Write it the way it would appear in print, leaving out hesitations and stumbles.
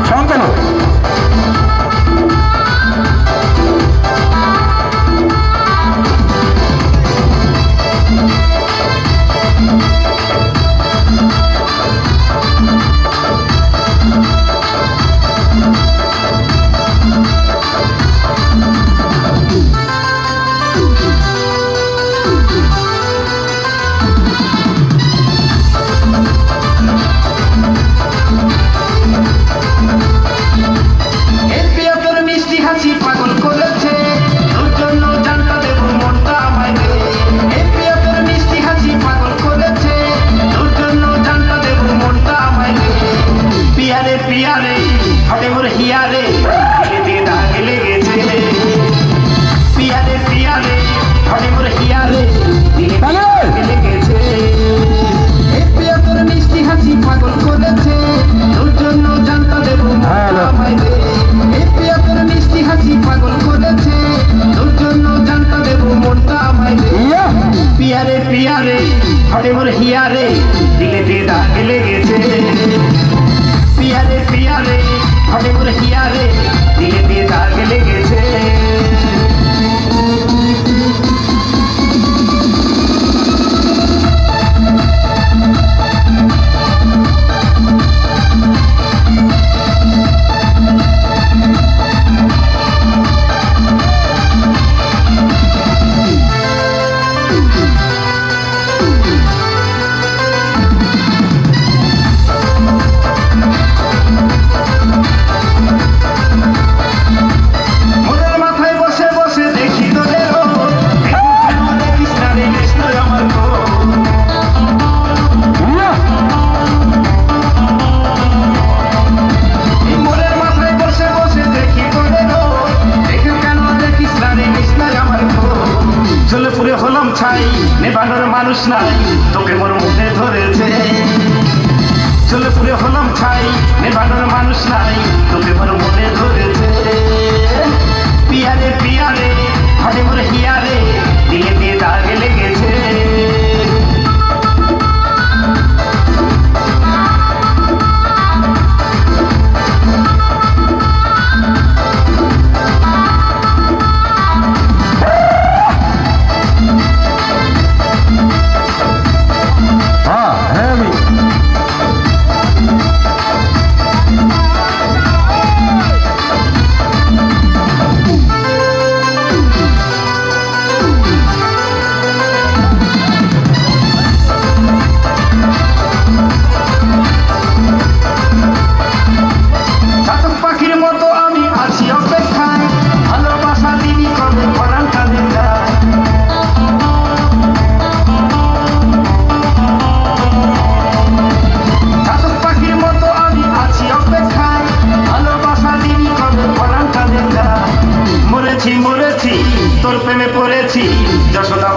শান্তনু হটে মোর হিয়ারে দিলেতে দাগ লেগেছে পিয়ারে পিয়ারে হটে মোর হিয়ারে দিলেতে দাগ লেগেছে এই পিয়া তোর মিষ্টি হাসি পাগল করেছে তোর জন্য জানতা দেব আমায় দে এই পিয়া তোর মিষ্টি হাসি পাগল করেছে তোর জন্য জানতা দেব মনটা আমায় দে পিয়ারে পিয়ারে হটে মোর হিয়ারে দিলেতে দাগ লেগেছে পিয়ারে পিয়ারে হটে মোর হিয়ারে দিলেতে দাগ লেগেছে পুরে হলাম ছাই নেবানোর মানুষ নাই তোকে মোর মনে ধরেছে চলে পুরে হলাম ছাই নেবানোর মানুষ নাই তোকে মোর মনে ধরেছে পিয়ারে পিয়ারে হটে মোর হিয়ারে দিলেতে দাগ লেগেছে মরেছি তোর প্রেমে পড়েছি যশোদা